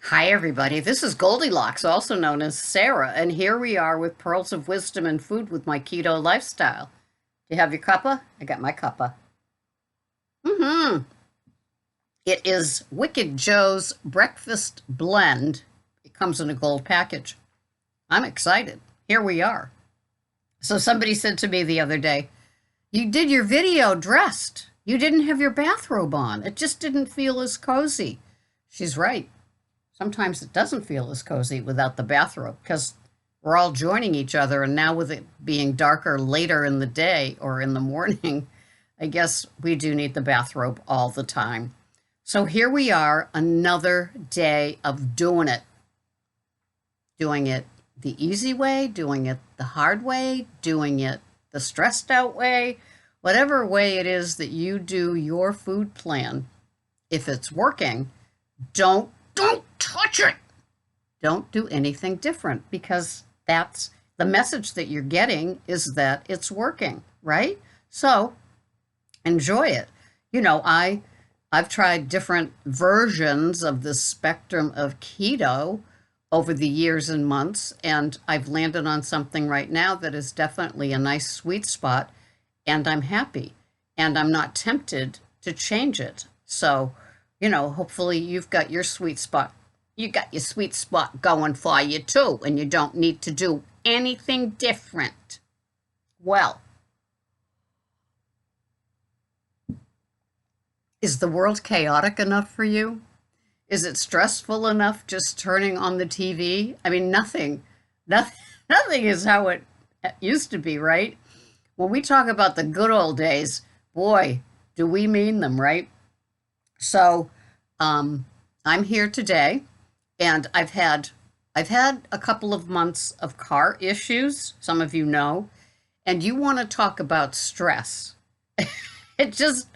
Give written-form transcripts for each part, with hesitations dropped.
Hi, everybody. This is Goldilocks, also known as Sarah, and here we are with pearls of wisdom and food with my keto lifestyle. Do you have your cuppa? I got my cuppa. Mm-hmm. It is Wicked Joe's breakfast blend. It comes in a gold package. I'm excited. Here we are. So somebody said to me the other day, "You did your video dressed. You didn't have your bathrobe on. It just didn't feel as cozy." She's right. Sometimes it doesn't feel as cozy without the bathrobe because we're all joining each other. And now, with it being darker later in the day or in the morning, I guess we do need the bathrobe all the time. So here we are, another day of doing it the easy way, doing it the hard way, doing it the stressed out way, whatever way it is that you do your food plan. If it's working, don't touch it. Don't do anything different because that's the message that you're getting is that it's working, right? So enjoy it. You know, I've tried different versions of the spectrum of keto over the years and months, and I've landed on something right now that is definitely a nice sweet spot, and I'm happy, and I'm not tempted to change it. So, hopefully you've got your sweet spot. You got your sweet spot going for you too, and you don't need to do anything different. Well, is the world chaotic enough for you? Is it stressful enough just turning on the TV? I mean, nothing, nothing is how it used to be, right? When we talk about the good old days, boy, do we mean them, right? So, I'm here today, and I've had a couple of months of car issues. Some of you know, and you want to talk about stress. It just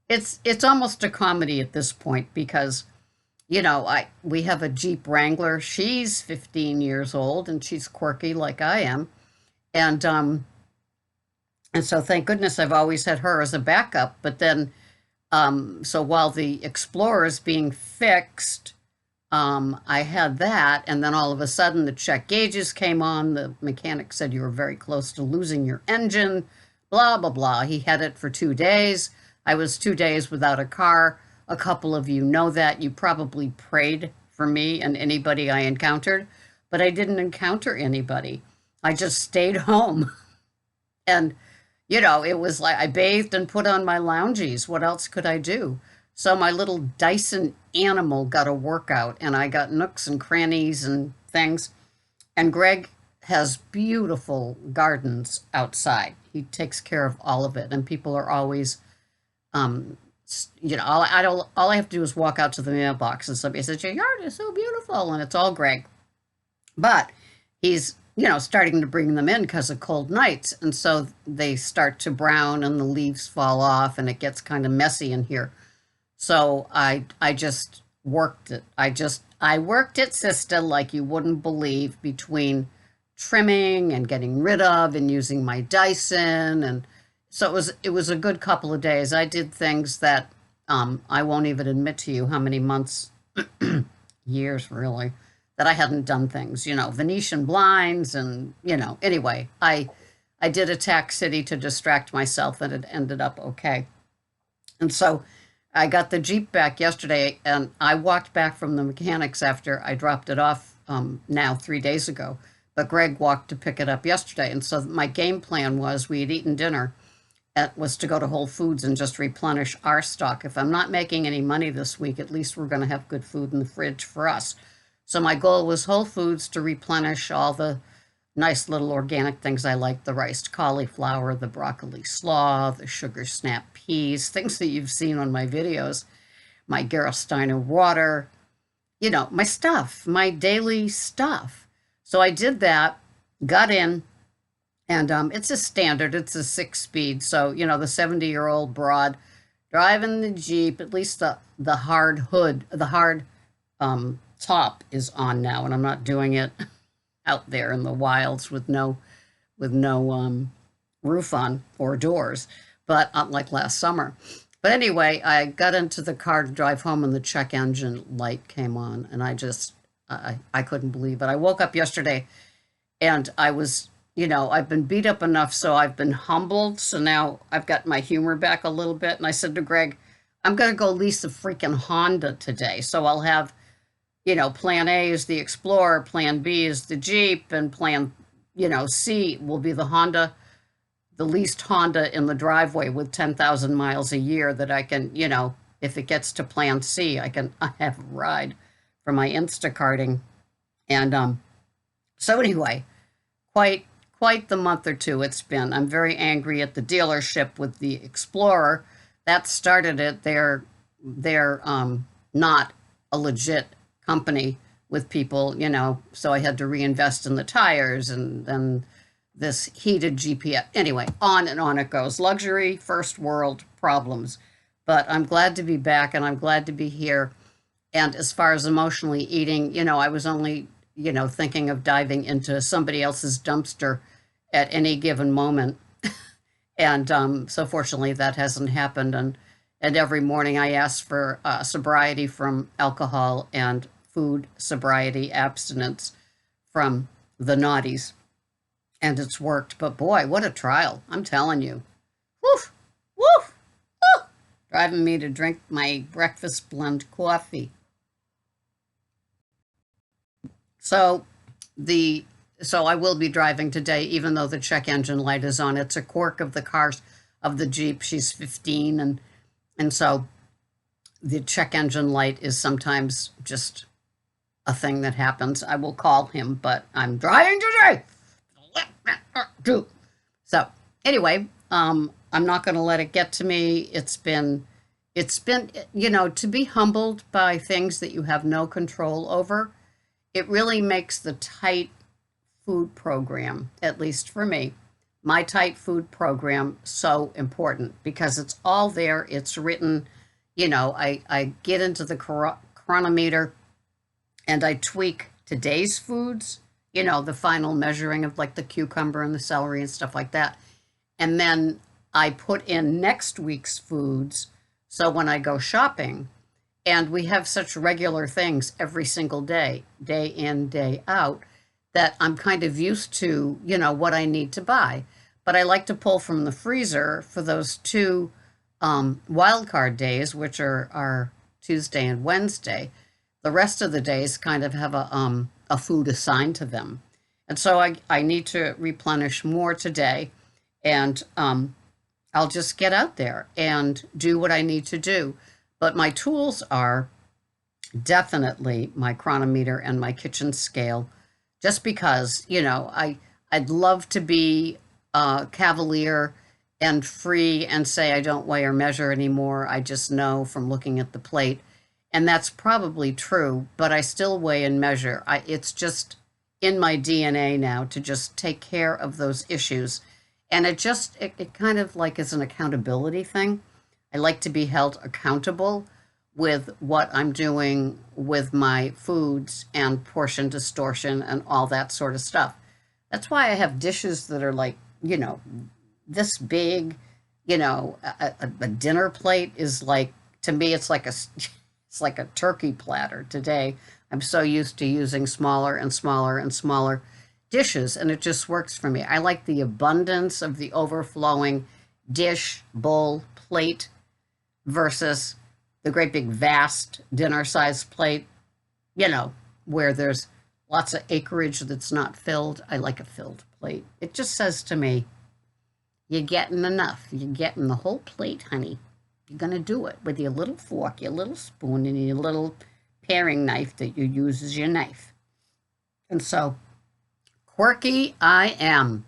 it's almost a comedy at this point because I we have a Jeep Wrangler. She's 15 years old and she's quirky like I am. And so thank goodness I've always had her as a backup. But then so while the Explorer is being fixed, I had that, and then all of a sudden the check gauges came on. The mechanic said you were very close to losing your engine, blah, blah, blah. He had it for 2 days. I was 2 days without a car. A couple of you know that. You probably prayed for me and anybody I encountered, but I didn't encounter anybody. I just stayed home. And, it was like I bathed and put on my loungies. What else could I do? So my little Dyson animal got a workout, and I got nooks and crannies and things. And Greg has beautiful gardens outside. He takes care of all of it, and people are always, um, all I have to do is walk out to the mailbox, and somebody says, "Your yard is so beautiful," and it's all Greg. But he's, starting to bring them in because of cold nights. And so they start to brown and the leaves fall off and it gets kind of messy in here. So I just worked it. I worked it, sister, like you wouldn't believe, between trimming and getting rid of and using my Dyson. And so it was a good couple of days. I did things that I won't even admit to you how many months, years really, that I hadn't done things, Venetian blinds and, anyway, I did attack city to distract myself and it ended up okay. And so I got the Jeep back yesterday and I walked back from the mechanics after I dropped it off now 3 days ago. But Greg walked to pick it up yesterday. And so my game plan was we had eaten dinner. It was to go to Whole Foods and just replenish our stock. If I'm not making any money this week, at least we're going to have good food in the fridge for us. So my goal was Whole Foods to replenish all the nice little organic things I like, the riced cauliflower, the broccoli slaw, the sugar snap peas, things that you've seen on my videos, my Gerolsteiner water, my stuff, my daily stuff. So I did that, got in, and it's a standard, it's a 6 speed. So, the 70-year-old broad driving the Jeep, at least the hard hood, the hard top is on now, and I'm not doing it out there in the wilds with no roof on or doors, but like last summer. But anyway, I got into the car to drive home and the check engine light came on and I couldn't believe it. I woke up yesterday and I was, I've been beat up enough, so I've been humbled. So now I've got my humor back a little bit. And I said to Greg, I'm going to go lease a freaking Honda today. So I'll have, plan A is the Explorer, plan B is the Jeep, and plan, C will be the Honda, the leased Honda in the driveway with 10,000 miles a year that I can, if it gets to plan C, I have a ride for my Instacarting. And so anyway, quite the month or two it's been. I'm very angry at the dealership with the Explorer. That started it. They're not a legit company with people, so I had to reinvest in the tires and then this heated GPS. Anyway, on and on it goes. Luxury, first world problems. But I'm glad to be back and I'm glad to be here. And as far as emotionally eating, I was only, thinking of diving into somebody else's dumpster at any given moment. And so fortunately that hasn't happened. And every morning I ask for sobriety from alcohol and food sobriety abstinence from the naughties. And it's worked. But boy, what a trial. I'm telling you. Woof, woof, woof. Driving me to drink my breakfast blend coffee. So I will be driving today, even though the check engine light is on. It's a quirk of the cars of the Jeep. She's 15, and so the check engine light is sometimes just a thing that happens. I will call him, but I'm driving today. So anyway, I'm not going to let it get to me. It's been, to be humbled by things that you have no control over. It really makes the tight food program, at least for me, my tight food program so important because it's all there. It's written, I get into the chronometer and I tweak today's foods, the final measuring of like the cucumber and the celery and stuff like that. And then I put in next week's foods. So when I go shopping, and we have such regular things every single day, day in, day out, that I'm kind of used to, what I need to buy. But I like to pull from the freezer for those two wild card days, which are Tuesday and Wednesday. The rest of the days kind of have a food assigned to them. And so I need to replenish more today. And I'll just get out there and do what I need to do. But my tools are definitely my chronometer and my kitchen scale, just because, I'd love to be cavalier and free and say I don't weigh or measure anymore. I just know from looking at the plate. And that's probably true, but I still weigh and measure. It's just in my DNA now to just take care of those issues. And it kind of like is an accountability thing. I like to be held accountable with what I'm doing with my foods and portion distortion and all that sort of stuff. That's why I have dishes that are like, this big, a dinner plate is like, to me, it's like a turkey platter today. I'm so used to using smaller and smaller and smaller dishes, and it just works for me. I like the abundance of the overflowing dish, bowl, plate versus the great big vast dinner-sized plate, where there's lots of acreage that's not filled. I like a filled plate. It just says to me, you're getting enough. You're getting the whole plate, honey. You're going to do it with your little fork, your little spoon, and your little paring knife that you use as your knife. And so, quirky I am.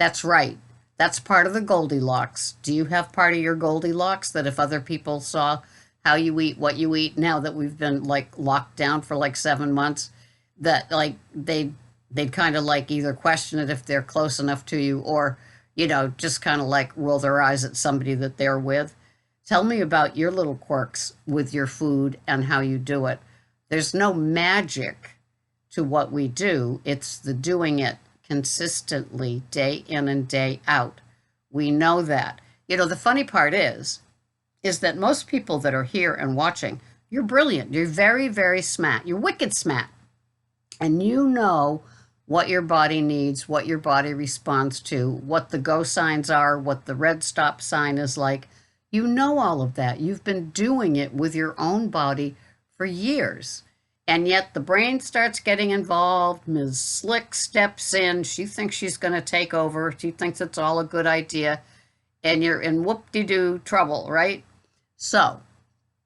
That's right. That's part of the Goldilocks. Do you have part of your Goldilocks that if other people saw how you eat, what you eat, now that we've been like locked down for like 7 months, that like they'd kind of like either question it if they're close enough to you or, just kind of like roll their eyes at somebody that they're with? Tell me about your little quirks with your food and how you do it. There's no magic to what we do. It's the doing it consistently, day in and day out. We know that. The funny part is is that most people that are here and watching, you're brilliant. You're very, very smart. You're wicked smart. And you know what your body needs, what your body responds to, what the go signs are, what the red stop sign is like. You know all of that. You've been doing it with your own body for years. And yet the brain starts getting involved. Ms. Slick steps in. She thinks she's going to take over. She thinks it's all a good idea. And you're in whoop-de-doo trouble, right? So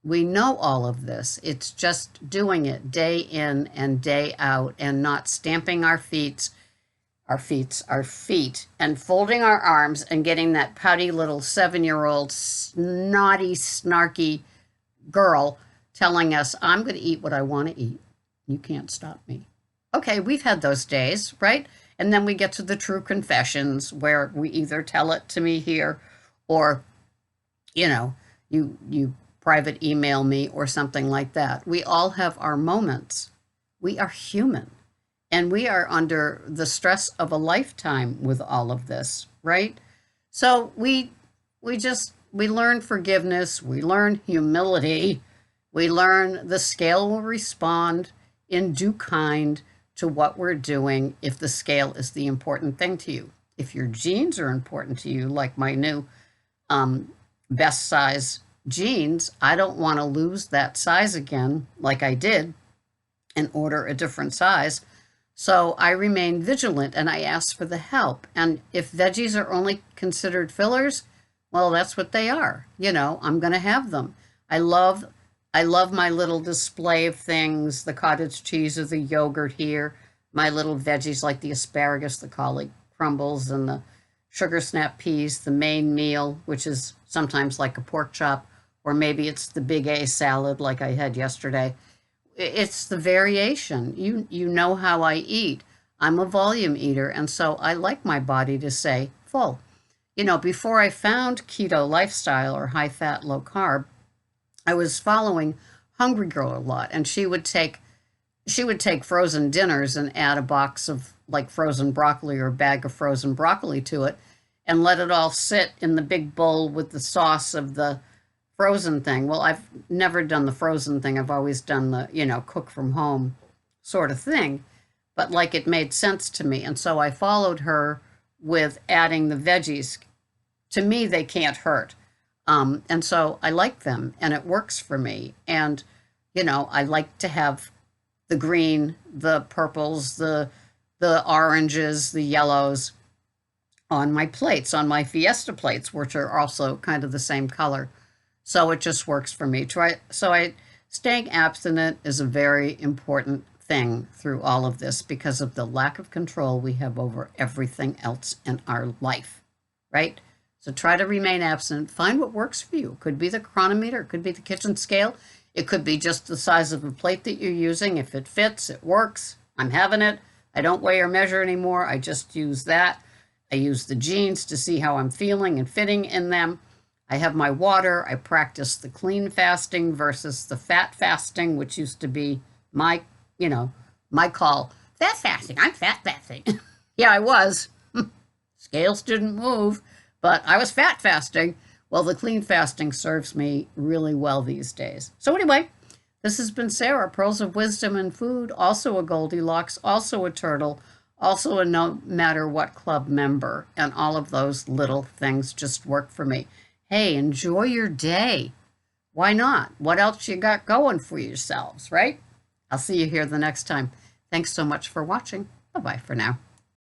we know all of this. It's just doing it day in and day out and not stamping our feet, and folding our arms and getting that pouty little 7-year-old snotty, snarky girl telling us, I'm going to eat what I want to eat. You can't stop me. Okay, we've had those days, right? And then we get to the true confessions where we either tell it to me here or, you private email me or something like that. We all have our moments. We are human. And we are under the stress of a lifetime with all of this, right? So we learn forgiveness, we learn humility, we learn the scale will respond in due kind to what we're doing if the scale is the important thing to you. If your jeans are important to you, like my new best size jeans, I don't want to lose that size again like I did and order a different size. So I remain vigilant and I ask for the help. And if veggies are only considered fillers, well, that's what they are. I'm going to have them. I love my little display of things, the cottage cheese or the yogurt here, my little veggies like the asparagus, the cauli crumbles, and the sugar snap peas, the main meal, which is sometimes like a pork chop, or maybe it's the big A salad like I had yesterday. It's the variation. You know how I eat. I'm a volume eater, and so I like my body to say full. Before I found keto lifestyle or high fat, low carb, I was following Hungry Girl a lot, and she would take frozen dinners and add a box of like frozen broccoli or a bag of frozen broccoli to it and let it all sit in the big bowl with the sauce of the frozen thing. Well, I've never done the frozen thing. I've always done the, cook from home sort of thing, but like it made sense to me. And so I followed her with adding the veggies. To me, they can't hurt. And so I like them and it works for me. And, I like to have the green, the purples, the oranges, the yellows on my plates, on my Fiesta plates, which are also kind of the same color. So it just works for me. Staying abstinent is a very important thing through all of this because of the lack of control we have over everything else in our life, right? So try to remain abstinent. Find what works for you. It could be the chronometer. It could be the kitchen scale. It could be just the size of the plate that you're using. If it fits, it works. I'm having it. I don't weigh or measure anymore. I just use that. I use the jeans to see how I'm feeling and fitting in them. I have my water. I practice the clean fasting versus the fat fasting, which used to be my call. Fat fasting. I'm fat fasting. Yeah, I was. Scales didn't move, but I was fat fasting. Well, the clean fasting serves me really well these days. So anyway, this has been Sarah, Pearls of Wisdom and Food, also a Goldilocks, also a turtle, also a no matter what club member, and all of those little things just work for me. Hey, enjoy your day. Why not? What else you got going for yourselves, right? I'll see you here the next time. Thanks so much for watching. Bye-bye for now.